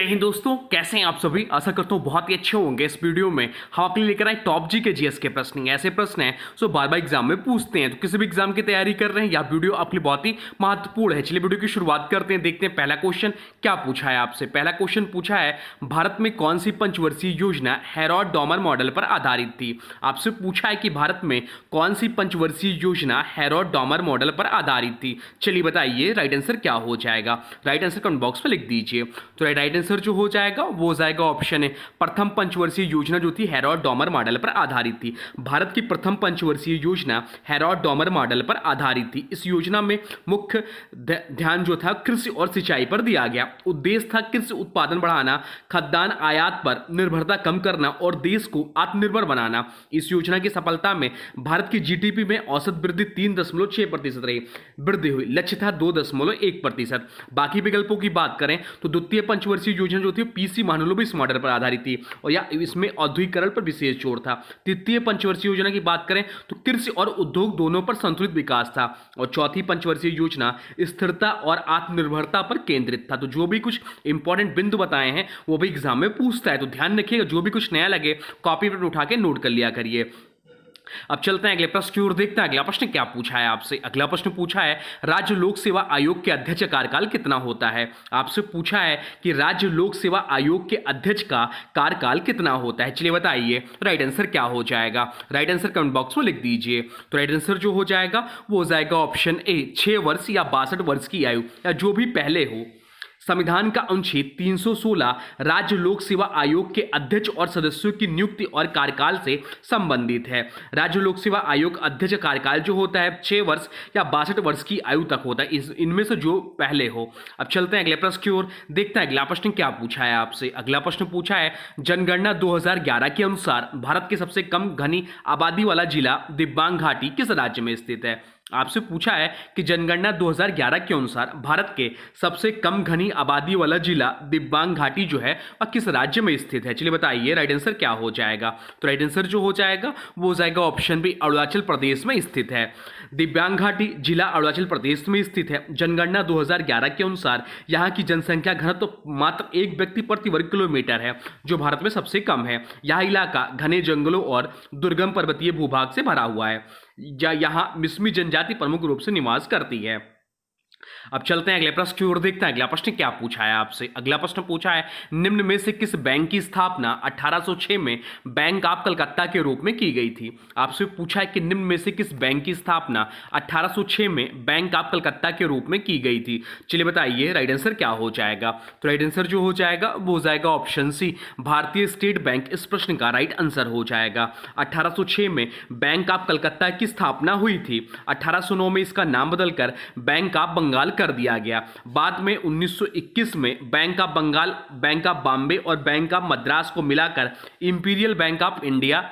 हिंद दोस्तों, कैसे हैं आप सभी। आशा करता हूँ बहुत ही अच्छे होंगे। इस वीडियो में हम आपके लिए लेकर आए टॉप जी के जीएस के प्रश्न। ऐसे प्रश्न हैं जो बार बार एग्जाम में पूछते हैं। तो किसी भी एग्जाम की तैयारी कर रहे हैं, यह वीडियो आपके लिए बहुत ही महत्वपूर्ण है। चलिए वीडियो की शुरुआत करते हैं, देखते हैं पहला क्वेश्चन क्या पूछा है आपसे। पहला क्वेश्चन पूछा है, भारत में कौन सी पंचवर्षीय योजना हैरोल्ड डॉमर मॉडल पर आधारित थी। आपसे पूछा है कि भारत में कौन सी पंचवर्षीय योजना हैरोल्ड डॉमर मॉडल पर आधारित थी। चलिए बताइए राइट आंसर क्या हो जाएगा। राइट आंसर कमेंट बॉक्स में लिख दीजिए। तो राइट आंसर जो हो जाएगा वो जाएगा ऑप्शन है, प्रथम पंचवर्षीय योजना जो थी हैरोल्ड डॉमर मॉडल पर आधारित थी। भारत की प्रथम पंचवर्षीय योजना हैरोल्ड डॉमर मॉडल पर आधारित थी। इस योजना में मुख्य ध्यान जो था कृषि और सिंचाई पर दिया गया। उद्देश्य था कृषि उत्पादन बढ़ाना, खाद्यान्न आयात पर निर्भरता कम करना और देश को आत्मनिर्भर बनाना। इस योजना की सफलता में भारत की जीडीपी में औसत वृद्धि 3.6% रही। वृद्धि हुई, लक्ष्य था 2.1%। बाकी विकल्पों की बात करें तो द्वितीय पंचवर्षीय योजना जो थी पीसी महालनोबिस मॉडल पर आधारित थी और या इसमें औद्योगिकरण पर विशेष जोर था। तृतीय पंचवर्षीय योजना की बात करें तो कृषि और उद्योग दोनों पर संतुलित विकास था। और चौथी पंचवर्षीय योजना स्थिरता और आत्मनिर्भरता पर केंद्रित था। तो जो भी कुछ इंपॉर्टेंट बिंदु बताए हैं वो भी एग्जाम में पूछता है, तो ध्यान रखिएगा। जो भी कुछ नया लगे कॉपी पर उठा के नोट कर लिया करिए। अब चलते हैं अगले प्रश्न की ओर, देखते हैं अगला प्रश्न क्या पूछा है आपसे। अगला प्रश्न पूछा है, राज्य लोक सेवा आयोग के अध्यक्ष का कार्यकाल कितना होता है। आपसे पूछा है कि राज्य लोक सेवा आयोग के अध्यक्ष का कार्यकाल कितना होता है। चलिए बताइए राइट आंसर क्या हो जाएगा। राइट आंसर कमेंट बॉक्स में लिख दीजिए। तो राइट आंसर जो हो जाएगा वो हो जाएगा ऑप्शन ए, 6 वर्ष या 62 वर्ष की आयु या जो भी पहले हो। संविधान का अनुच्छेद 316 राज्य लोक सेवा आयोग के अध्यक्ष और सदस्यों की नियुक्ति और कार्यकाल से संबंधित है। राज्य लोक सेवा आयोग अध्यक्ष कार्यकाल जो होता है 6 वर्ष या 62 वर्ष की आयु तक होता है, इनमें से जो पहले हो। अब चलते हैं अगले प्रश्न की ओर, देखते हैं अगला प्रश्न क्या पूछा है आपसे। अगला प्रश्न पूछा है, जनगणना 2011 के अनुसार भारत के सबसे कम घनी आबादी वाला जिला दिबांग घाटी किस राज्य में स्थित है। आपसे पूछा है कि जनगणना 2011 के अनुसार भारत के सबसे कम घनी आबादी वाला जिला दिबांग घाटी जो है वह किस राज्य में स्थित है। चलिए बताइए राइट आंसर क्या हो जाएगा। तो राइट आंसर जो हो जाएगा वो हो जाएगा ऑप्शन बी, अरुणाचल प्रदेश में स्थित है। दिबांग घाटी जिला अरुणाचल प्रदेश में स्थित है। जनगणना 2011 के अनुसार यहाँ की जनसंख्या घनत्व तो मात्र 1 व्यक्ति प्रति वर्ग किलोमीटर है, जो भारत में सबसे कम है। यह इलाका घने जंगलों और दुर्गम पर्वतीय भूभाग से भरा हुआ है। यहाँ मिश्मी जनजाति प्रमुख रूप से निवास करती है। अब चलते हैं अगले प्रश्न की ओर, देखते हैं अगला प्रश्न क्या पूछा है आपसे। अगला प्रश्न पूछा है, निम्न में से किस बैंक की स्थापना 1806 में बैंक ऑफ कलकत्ता के रूप में की गई थी। आपसे पूछा है कि निम्न में से किस बैंक की स्थापना 1806 में बैंक ऑफ कलकत्ता के रूप में की गई थी। चलिए बताइए राइट आंसर क्या हो जाएगा। तो राइट आंसर जो हो जाएगा वो हो जाएगा ऑप्शन सी, भारतीय स्टेट बैंक इस प्रश्न का राइट आंसर हो जाएगा। 1806 में बैंक ऑफ कलकत्ता की स्थापना हुई थी। 1809 में इसका नाम बदलकर बैंक ऑफ बंगाल कर दिया गया। बाद में 1921 में bank of Bengal, bank of Bombay और बैंक ऑफ मद्रास को मिलाकर इंपीरियल बैंक ऑफ इंडिया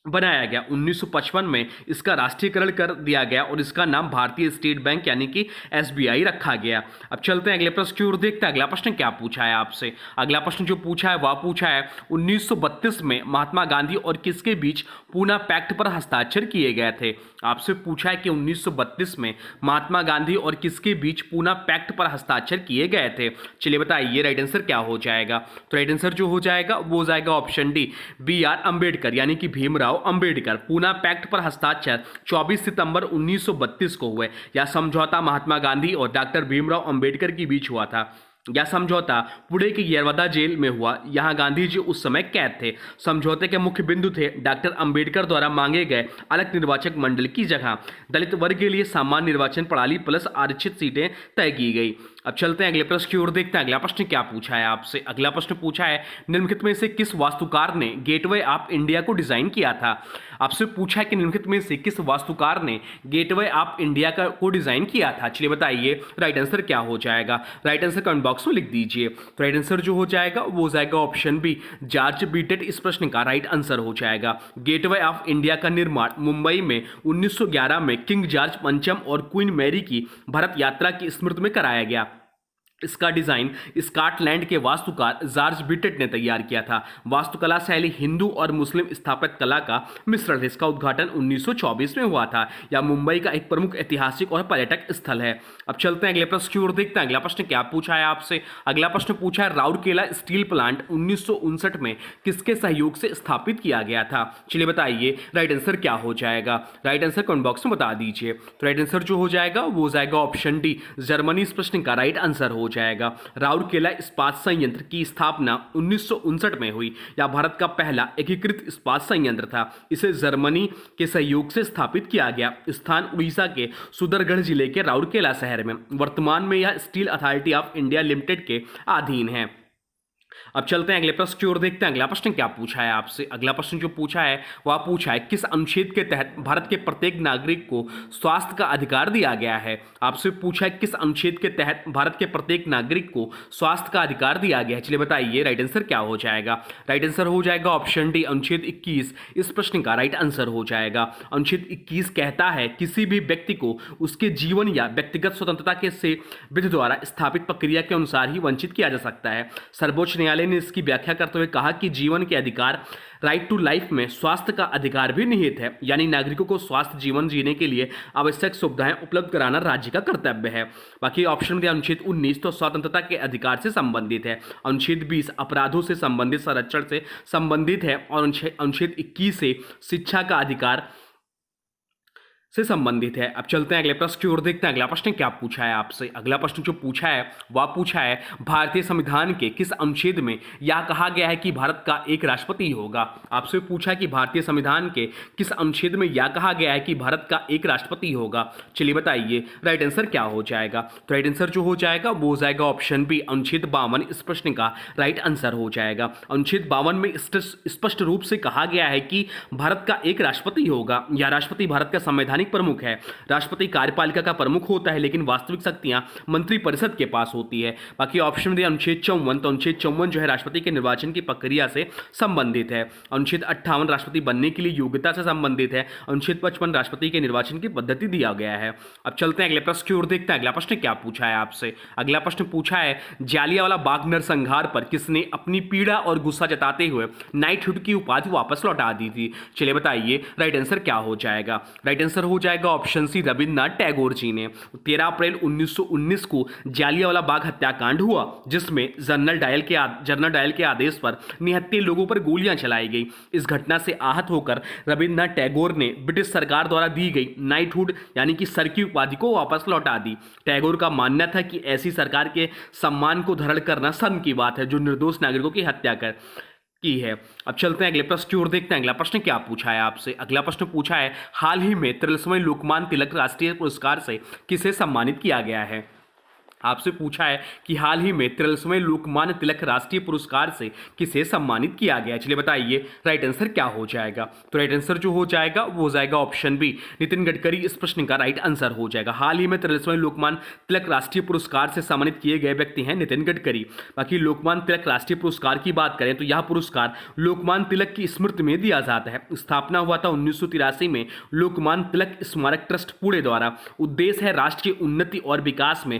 बनाया गया। 1955 में इसका राष्ट्रीयकरण कर दिया गया और इसका नाम भारतीय स्टेट बैंक यानी कि एसबीआई रखा गया। अब चलते हैं अगले प्रश्न की ओर, देखते हैं अगला प्रश्न क्या पूछा है आपसे। अगला प्रश्न जो पूछा है वह पूछा है, 1932 में महात्मा गांधी और किसके बीच पूना पैक्ट पर हस्ताक्षर किए गए थे। आपसे पूछा है कि 1932 में महात्मा गांधी और किसके बीच पूना पैक्ट पर हस्ताक्षर किए गए थे। चलिए बताइए राइट आंसर क्या हो जाएगा। तो राइट आंसर जो हो जाएगा वो हो जाएगा ऑप्शन डी, BR अम्बेडकर यानी कि भीमराव अम्बेडकर। पूना पैक्ट पर हस्ताक्षर 24 सितंबर 1932 को हुए। यह समझौता महात्मा गांधी और डॉक्टर भीमराव अम्बेडकर के बीच हुआ था। यह समझौता पुणे की यरवदा जेल में हुआ। यहाँ गांधी जी उस समय कैद थे। समझौते के मुख्य बिंदु थे डॉक्टर अंबेडकर द्वारा मांगे गए अलग निर्वाचक मंडल की जगह दलित वर्ग के लिए सामान्य निर्वाचन प्रणाली प्लस आरक्षित सीटें तय की गई। अब चलते हैं अगले प्रश्न की ओर, देखते हैं अगला प्रश्न क्या पूछा है आपसे। अगला प्रश्न पूछा है, निम्नलिखित में से किस वास्तुकार ने गेटवे ऑफ इंडिया को डिजाइन किया था। आपसे पूछा है कि निम्नलिखित में से किस वास्तुकार ने गेटवे ऑफ इंडिया को डिजाइन किया था। चलिए बताइए राइट आंसर क्या हो जाएगा। राइट आंसर कमेंट बॉक्स में लिख दीजिए। तो राइट आंसर जो हो जाएगा वो हो जाएगा ऑप्शन बी, जॉर्ज बीटेट इस प्रश्न का राइट आंसर हो जाएगा। गेटवे ऑफ इंडिया का निर्माण मुंबई में 1911 में किंग जॉर्ज पंचम और क्वीन मैरी की भारत यात्रा की स्मृति में कराया गया। इसका डिजाइन स्कॉटलैंड के वास्तुकार जॉर्ज बीटेट ने तैयार किया था। वास्तुकला शैली हिंदू और मुस्लिम स्थापत्य कला का मिश्रण है। इसका उद्घाटन 1924 में हुआ था। यह मुंबई का एक प्रमुख ऐतिहासिक और पर्यटक स्थल है। अब चलते हैं अगले प्रश्न की ओर, देखते हैं अगला प्रश्न क्या पूछा है आपसे। अगला प्रश्न पूछा है राउरकेला स्टील प्लांट 1959 में किसके सहयोग से स्थापित किया गया था। चलिए बताइए राइट आंसर क्या हो जाएगा। राइट आंसर कमेंट बॉक्स में बता दीजिए। तो राइट आंसर जो हो जाएगा वो हो जाएगा ऑप्शन डी, जर्मनी इस प्रश्न का राइट आंसर हो जाएगा। राउरकेला इस्पात संयंत्र की स्थापना 1959 में हुई। यह भारत का पहला एकीकृत इस्पात संयंत्र था। इसे जर्मनी के सहयोग से स्थापित किया गया। स्थान उड़ीसा के सुंदरगढ़ जिले के राउरकेला शहर में। वर्तमान में यह steel authority of India limited के अधीन है। अब चलते हैं अगले प्रश्न की ओर, देखते हैं अगला प्रश्न क्या पूछा है आपसे। अगला प्रश्न जो पूछा है वह पूछा है किस अनुच्छेद के तहत भारत के प्रत्येक नागरिक को स्वास्थ्य का अधिकार दिया गया है। आपसे पूछा है किस अनुच्छेद के तहत भारत के प्रत्येक नागरिक को स्वास्थ्य का अधिकार दिया गया है। चलिए बताइए राइट आंसर क्या हो जाएगा। राइट आंसर हो जाएगा ऑप्शन डी, अनुच्छेद 21 इस प्रश्न का राइट आंसर हो जाएगा। अनुच्छेद 21 कहता है किसी भी व्यक्ति को उसके जीवन या व्यक्तिगत स्वतंत्रता के से विधि द्वारा स्थापित प्रक्रिया के अनुसार ही वंचित किया जा सकता है। सर्वोच्च न्यायालय ने इसकी व्याख्या करते हुए कहा कि जीवन के अधिकार राइट टू लाइफ में स्वास्थ्य का अधिकार भी निहित है, यानी नागरिकों को स्वास्थ्य जीवन जीने के लिए आवश्यक सुविधाएं उपलब्ध कराना राज्य का कर्तव्य है। बाकी ऑप्शन में अनुच्छेद 19 तो स्वतंत्रता के अधिकार से संबंधित है। अनुच्छेद 20 अपराधों से संबंधित संरक्षण से संबंधित है और अनुच्छेद 21 से शिक्षा का अधिकार से संबंधित है। अब चलते हैं अगले प्रश्न की ओर, देखते हैं अगला प्रश्न क्या पूछा है आपसे। अगला प्रश्न जो पूछा है वह पूछा है भारतीय संविधान के किस अनुच्छेद में यह कहा गया है कि भारत का एक राष्ट्रपति होगा। आपसे पूछा है कि भारतीय संविधान के किस अनुच्छेद में यह कहा गया है कि भारत का एक राष्ट्रपति होगा। चलिए बताइए राइट आंसर क्या हो जाएगा। तो राइट आंसर जो हो जाएगा वो हो जाएगा ऑप्शन बी, अनुच्छेद 52 इस प्रश्न का राइट आंसर हो जाएगा। अनुच्छेद 52 में स्पष्ट रूप से कहा गया है कि भारत का एक राष्ट्रपति होगा। यह राष्ट्रपति भारत का संवैधानिक प्रमुख है। राष्ट्रपति कार्यपालिका का प्रमुख होता है, लेकिन वास्तविक शक्तियां मंत्रिपरिषद के पास होती है। बाकी ऑप्शन में अनुच्छेद 54, तो अनुच्छेद 54 जो है राष्ट्रपति के निर्वाचन की प्रक्रिया से संबंधित है। अनुच्छेद 58 राष्ट्रपति बनने के लिए योग्यता से संबंधित है। अनुच्छेद 55 राष्ट्रपति के निर्वाचन की पद्धति दिया गया है। अब चलते हैं अगले प्रश्न की ओर, देखते हैं अगला प्रश्न क्या पूछा है आपसे। अगला प्रश्न पूछा है जालियांवाला बाग नरसंहार पर किसने अपनी पीड़ा और गुस्सा जताते हुए नाइटहुड की उपाधि वापस लौटा दी थी। चलिए बताइए राइट आंसर क्या हो जाएगा। राइट आंसर हो जाएगा ऑप्शन सी, रविन्द्रनाथ टैगोर जी ने। 13 अप्रैल 1919 को जालियांवाला बाग हत्याकांड हुआ, जिसमें जनरल डायल के आदेश पर निहत्थे लोगों पर गोलियां चलाई गई। इस घटना से आहत होकर रविन्द्रनाथ टैगोर ने ब्रिटिश सरकार द्वारा दी गई नाइटहुड यानी कि सर की उपाधि को वापस लौटा दी। टैगोर का मानना था कि ऐसी सरकार के सम्मान को धरण करना शर्म की बात है जो निर्दोष नागरिकों की हत्या की है। अब चलते हैं अगले प्रश्न की ओर, देखते हैं अगला प्रश्न क्या पूछा है आपसे। अगला प्रश्न पूछा है हाल ही में 43वें लोकमान्य तिलक राष्ट्रीय पुरस्कार से किसे सम्मानित किया गया है। आपसे पूछा है कि हाल ही में 43वें लोकमान्य तिलक राष्ट्रीय पुरस्कार से किसे सम्मानित किया गया। चलिए बताइए राइट आंसर क्या हो जाएगा। तो राइट आंसर जो हो जाएगा वो हो जाएगा ऑप्शन बी, नितिन गडकरी इस प्रश्न का राइट आंसर हो जाएगा। हाल ही में 43वें लोकमान्य तिलक राष्ट्रीय पुरस्कार से सम्मानित किए गए व्यक्ति हैं नितिन गडकरी। बाकी लोकमान्य तिलक राष्ट्रीय पुरस्कार की बात करें तो यह पुरस्कार लोकमान्य तिलक की स्मृति में दिया जाता है। स्थापना हुआ था 1983 में लोकमान्य तिलक स्मारक ट्रस्ट पुणे द्वारा। उद्देश्य है राष्ट्र की उन्नति और विकास में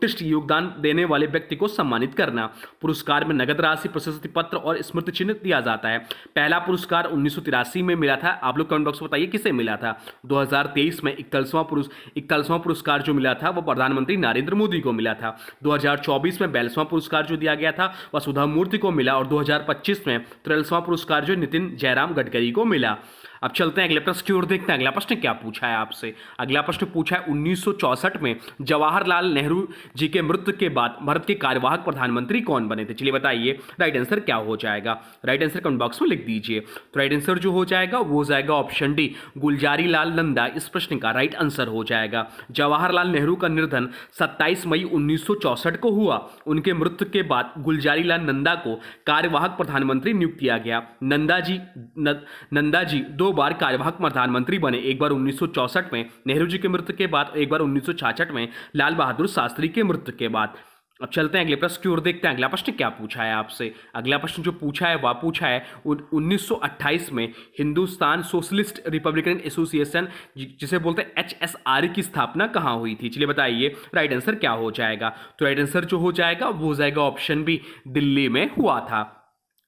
योगदान देने वाले व्यक्ति को सम्मानित करना। पुरस्कार में नगद राशि, प्रशस्ति पत्र और स्मृति चिन्ह दिया जाता है। पहला पुरस्कार 1983 में मिला था। आप लोग कमेंट बॉक्स में बताइए किसे मिला था। 2023 में 41वां पुरस्कार जो मिला था वो प्रधानमंत्री नरेंद्र मोदी को मिला था। 2024 में 42वां पुरस्कार जो दिया गया था वह सुधा मूर्ति को मिला और 2025 में 43वां पुरस्कार जो नितिन जयराम गडकरी को मिला। अब चलते हैं अगले प्रश्न की ओर, देखते हैं अगला प्रश्न क्या पूछा है आपसे। अगला प्रश्न पूछा है 1964 में जवाहरलाल नेहरू जी के मृत्यु के बाद भारत के कार्यवाहक प्रधानमंत्री कौन बने थे। चलिए बताइए राइट आंसर क्या हो जाएगा। राइट आंसर कमेंट बॉक्स में लिख दीजिए। तो राइट आंसर जो हो जाएगा वो हो जाएगा ऑप्शन डी, गुलजारी लाल नंदा इस प्रश्न का राइट आंसर हो जाएगा। जवाहरलाल नेहरू का निधन 27 मई 1964 को हुआ। उनके मृत्यु के बाद गुलजारी लाल नंदा को कार्यवाहक प्रधानमंत्री नियुक्त किया गया। नंदा जी 2 बार कार्यवाहक प्रधानमंत्री बने, एक बार 1964 में नेहरू जी के मृत्यु के बाद, एक बार 1966 में लाल बहादुर शास्त्री के मृत्यु के बाद। अब चलते हैं अगले प्रश्न की ओर, देखते हैं अगला प्रश्न क्या पूछा है आपसे। अगला प्रश्न जो पूछा है वह पूछा है 1928 में हिंदुस्तान सोशलिस्ट रिपब्लिकन एसोसिएशन जिसे बोलते हैं HSR की स्थापना कहाँ हुई थी। चलिए बताइए राइट आंसर क्या हो जाएगा। तो राइट आंसर जो हो जाएगा वो हो जाएगा ऑप्शन बी, दिल्ली में हुआ था।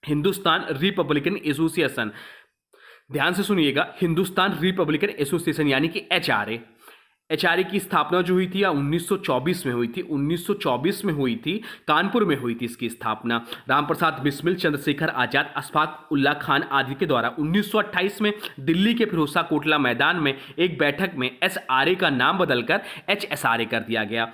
हिंदुस्तान रिपब्लिकन एसोसिएशन, ध्यान से सुनिएगा, हिंदुस्तान रिपब्लिकन एसोसिएशन यानी कि HRA एचआरए की स्थापना जो हुई थी या 1924 में हुई थी, 1924 में हुई थी, कानपुर में हुई थी इसकी स्थापना। रामप्रसाद बिस्मिल, चंद्रशेखर आजाद, अशफाक उल्ला खान आदि के द्वारा 1928 में दिल्ली के फिरोजशाह कोटला मैदान में एक बैठक में एचआरए का नाम बदलकर एचएसआरए कर दिया गया,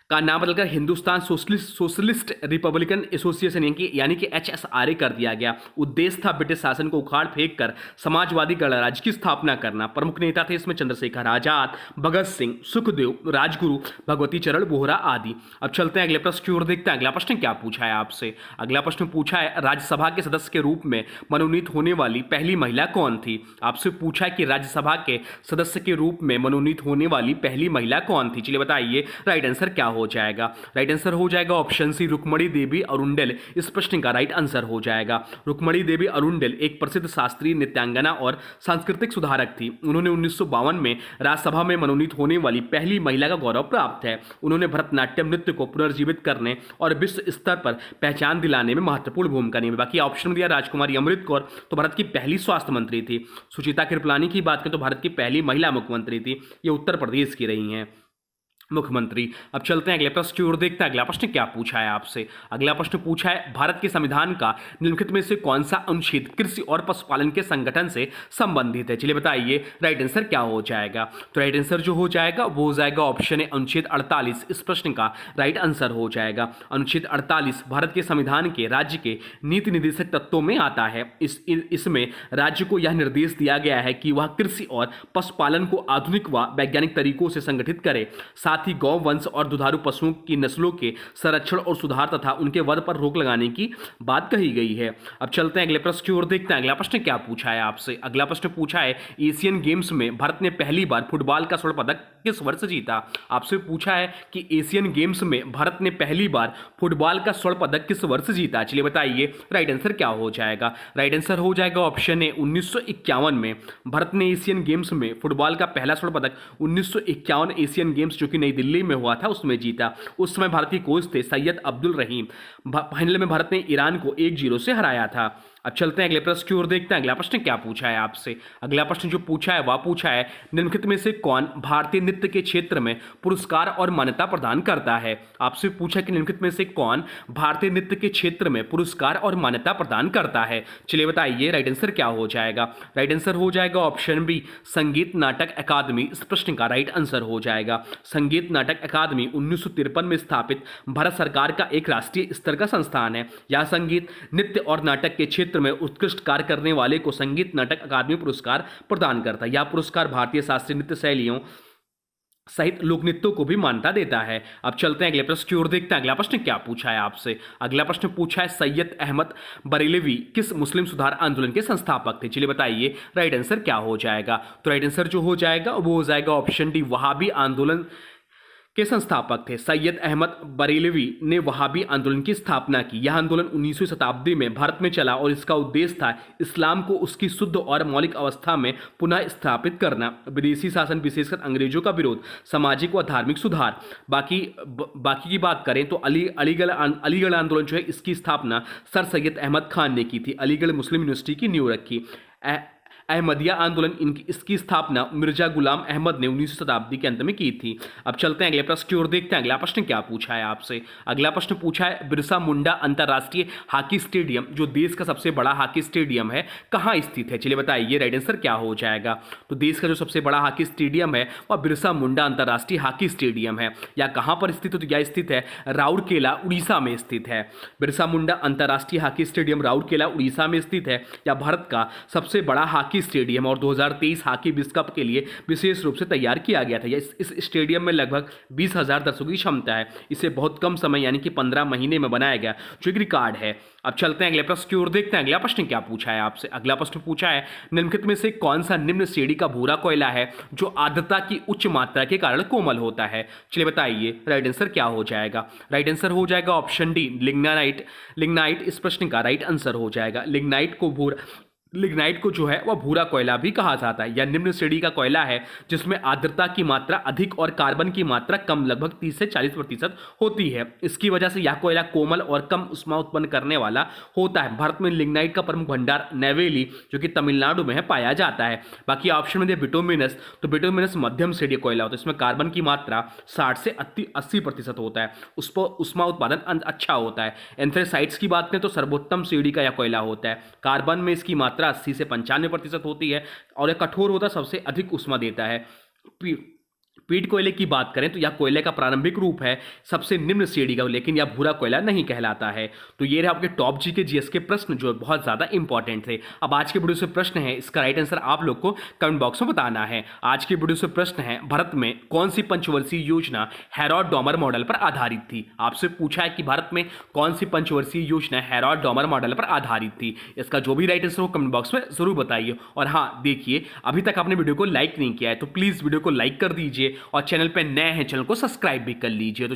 हिंदुस्तान सोशलिस्ट रिपब्लिकन एसोसिएशन यानी कि एचएसआरए कर दिया गया। उद्देश्य था ब्रिटिश शासन को उखाड़ फेंक कर समाजवादी गणराज्य की स्थापना करना। प्रमुख नेता थे इसमें चंद्रशेखर आजाद, भगत सिंह, सुखदेव, राजगुरु, भगवती चरण बोहरा आदि। अब चलते हैं अगले प्रश्न की ओर, देखते हैं अगला प्रश्न क्या पूछा है आपसे। अगला प्रश्न पूछा है राज्यसभा के सदस्य के रूप में मनोनीत होने वाली पहली महिला कौन थी। आपसे पूछा है कि राज्यसभा के सदस्य के रूप में मनोनीत होने वाली पहली महिला कौन थी। चलिए बताइए राइट आंसर क्या हो जाएगा। राइट आंसर हो जाएगा ऑप्शन सी, रुक्मणी देवी अरुंडेल। इस प्रश्न का राइट आंसर हो जाएगा। रुक्मणी देवी अरुंडेल एक प्रसिद्ध शास्त्रीय नृत्यांगना और सांस्कृतिक सुधारक थी। उन्होंने 1952 में राज्यसभा में मनोनीत होने वाली पहली महिला का गौरव प्राप्त है। उन्होंने भरतनाट्यम नृत्य को पुनर्जीवित करने और विश्व स्तर पर पहचान दिलाने में महत्वपूर्ण भूमिका निभाई। बाकी ऑप्शन में दिया राजकुमारी अमृत कौर, तो भारत की पहली स्वास्थ्य मंत्री थी। सुचिता कृपलानी की बात करें तो भारत की पहली महिला मुख्यमंत्री थी। ये उत्तर प्रदेश की रही हैं मुख्यमंत्री। अब चलते हैं अगले प्रश्न की ओर, देखते हैं अगला प्रश्न क्या पूछा है आपसे। अगला प्रश्न पूछा है भारत के संविधान का निम्नलिखित में से कौन सा अनुच्छेद कृषि और पशुपालन के संगठन से संबंधित है। चलिए बताइए राइट आंसर क्या हो जाएगा। तो राइट आंसर जो हो जाएगा वो हो जाएगा ऑप्शन है अनुच्छेद 48। इस प्रश्न का राइट आंसर हो जाएगा अनुच्छेद 48 भारत के संविधान के राज्य के नीति निर्देशक तत्वों में आता है। इसमें राज्य को यह निर्देश दिया गया है कि वह कृषि और पशुपालन को आधुनिक व वैज्ञानिक तरीकों से संगठित करे। साथ ही गौ वंश और दुधारू पशुओं की नस्लों के संरक्षण और सुधार तथा उनके वध पर रोक लगाने की बात कही गई है। अब चलते हैं अगले प्रश्न की ओर, देखते हैं अगला प्रश्न क्या पूछा है आपसे। अगला प्रश्न पूछा है एशियन गेम्स में भारत ने पहली बार फुटबॉल का स्वर्ण पदक किस वर्ष जीता। आपसे पूछा है कि एशियन गेम्स में भारत ने पहली बार फुटबॉल का स्वर्ण पदक किस वर्ष जीता। चलिए बताइए राइट आंसर क्या हो जाएगा। राइट आंसर हो जाएगा ऑप्शन ए 1951 में भारत ने एशियन गेम्स में फुटबॉल का पहला स्वर्ण पदक 1951 एशियन गेम्स जो कि नई दिल्ली में हुआ था उसमें जीता। उस समय भारतीय कोच थे सैयद अब्दुल रहीम। फाइनल में भारत ने ईरान को 1-0 से हराया था। अब चलते हैं अगले प्रश्न की ओर, देखते हैं अगला प्रश्न क्या पूछा है आपसे। अगला प्रश्न जो पूछा है वह पूछा है निम्नलिखित में से कौन भारतीय नृत्य के क्षेत्र में पुरस्कार और मान्यता प्रदान करता है। आपसे पूछा कि निम्नलिखित में से कौन भारतीय नृत्य के क्षेत्र में पुरस्कार और मान्यता प्रदान करता है। चलिए बताइए राइट आंसर क्या हो जाएगा। राइट आंसर हो जाएगा ऑप्शन बी, संगीत नाटक अकादमी। इस प्रश्न का राइट आंसर हो जाएगा संगीत नाटक अकादमी 1953 में स्थापित भारत सरकार का एक राष्ट्रीय स्तर का संस्थान है। यह संगीत, नृत्य और नाटक के क्षेत्र में उत्कृष्ट कार्य करने वाले को संगीत नाटक अकादमी पुरस्कार प्रदान करता है। यह पुरस्कार भारतीय शास्त्रीय नृत्य शैलियों सहित लोक नृत्यों को भी मान्यता देता है। अब चलते हैं अगले प्रश्न की ओर, देखते हैं अगला प्रश्न क्या पूछा है आपसे। अगला प्रश्न पूछा है सैयद अहमद बरेलवी किस मुस्लिम सुधार आंदोलन के संस्थापक थे। चलिए बताइए राइट आंसर क्या हो जाएगा। तो राइट आंसर जो हो जाएगा वो हो जाएगा ऑप्शन डी, वहाबी आंदोलन के संस्थापक थे। सैयद अहमद बरेलवी ने वहाबी आंदोलन की स्थापना की। यह आंदोलन 19वीं शताब्दी में भारत में चला और इसका उद्देश्य था इस्लाम को उसकी शुद्ध और मौलिक अवस्था में पुनः स्थापित करना, विदेशी शासन विशेषकर अंग्रेजों का विरोध, सामाजिक व धार्मिक सुधार। बाकी की बात करें तो अलीगढ़ आंदोलन जो है इसकी स्थापना सर सैयद अहमद खान ने की थी। अलीगढ़ मुस्लिम यूनिवर्सिटी की नींव रखी। अहमदिया आंदोलन इसकी स्थापना मिर्जा गुलाम अहमद ने 19वीं शताब्दी के अंत में की थी। अब चलते हैं अगले प्रश्न की ओर, देखते हैं अगला प्रश्न क्या पूछा है आपसे। अगला प्रश्न पूछा है बिरसा मुंडा अंतर्राष्ट्रीय हॉकी स्टेडियम जो देश का सबसे बड़ा हॉकी स्टेडियम है कहाँ स्थित है। चलिए बताइए राइट आंसर क्या हो जाएगा। तो देश का जो सबसे बड़ा हॉकी स्टेडियम है वह बिरसा मुंडा अंतर्राष्ट्रीय हॉकी स्टेडियम है। या कहाँ पर स्थित है, तो यह स्थित है राउरकेला उड़ीसा में स्थित है। बिरसा मुंडा अंतर्राष्ट्रीय हॉकी स्टेडियम राउरकेला उड़ीसा में स्थित है। यह भारत का सबसे बड़ा हॉकी स्टेडियम और 2023 हॉकी विश्व कप के लिए विशेष रूप से तैयार किया गया था। इस स्टेडियम में लगभग 20,000 दर्शकों की क्षमता है। इसे बहुत कम समय यानी कि 15 महीने में बनाया गया जो एक रिकॉर्ड है। अब चलते हैं अगले प्रश्न की ओर, देखते हैं अगला प्रश्न क्या पूछा है आपसे। अगला प्रश्न पूछा है निम्नलिखित में से कौन सा निम्न श्रेणी का भूरा कोयला है जो आर्द्रता की उच्च मात्रा के कारण कोमल होता है। चलिए बताइए राइट आंसर क्या हो जाएगा। राइट आंसर हो जाएगा ऑप्शन डी, लिग्नाइट। इस प्रश्न का राइट आंसर हो जाएगा। लिग्नाइट को भूरा लिग्नाइट को जो है वह भूरा कोयला भी कहा जाता है। यह निम्न श्रेणी का कोयला है जिसमें आर्द्रता की मात्रा अधिक और कार्बन की मात्रा कम, लगभग 30 से 40% होती है। इसकी वजह से यह कोयला कोमल और कम ऊष्मा उत्पन्न करने वाला होता है। भारत में लिग्नाइट का प्रमुख भंडार नेवेली जो कि तमिलनाडु में है पाया जाता है। बाकी ऑप्शन में दिया बिटुमिनस, तो बिटुमिनस मध्यम श्रेणी कोयला होता है। इसमें कार्बन की मात्रा 60 से 80% होता है। उस पर ऊष्मा उत्पादन अच्छा होता है। एंथ्रेसाइट्स की बात करें तो सर्वोत्तम श्रेणी का यह कोयला होता है। कार्बन में इसकी मात्रा 80 से 95% होती है और यह कठोर होता है, सबसे अधिक ऊष्मा देता है। पीट कोयले की बात करें तो यह कोयले का प्रारंभिक रूप है, सबसे निम्न श्रेणी का, लेकिन यह भूरा कोयला नहीं कहलाता है। तो ये रहे आपके टॉप जी के जीएस के प्रश्न जो बहुत ज्यादा इंपॉर्टेंट थे। अब आज के वीडियो से प्रश्न है, इसका राइट आंसर आप लोग को कमेंट बॉक्स में बताना है। आज के वीडियो से प्रश्न है, भारत में कौन सी पंचवर्षीय योजना हैरोल्ड डॉमर मॉडल पर आधारित थी। आपसे पूछा है कि भारत में कौन सी पंचवर्षीय योजना हैरोल्ड डॉमर मॉडल पर आधारित थी। इसका जो भी राइट आंसर हो कमेंट बॉक्स में जरूर बताइए। और हाँ देखिए, अभी तक आपने वीडियो को लाइक नहीं किया है तो प्लीज वीडियो को लाइक कर दीजिए और चैनल पे नए हैं चैनल को सब्सक्राइब भी कर लीजिए। तो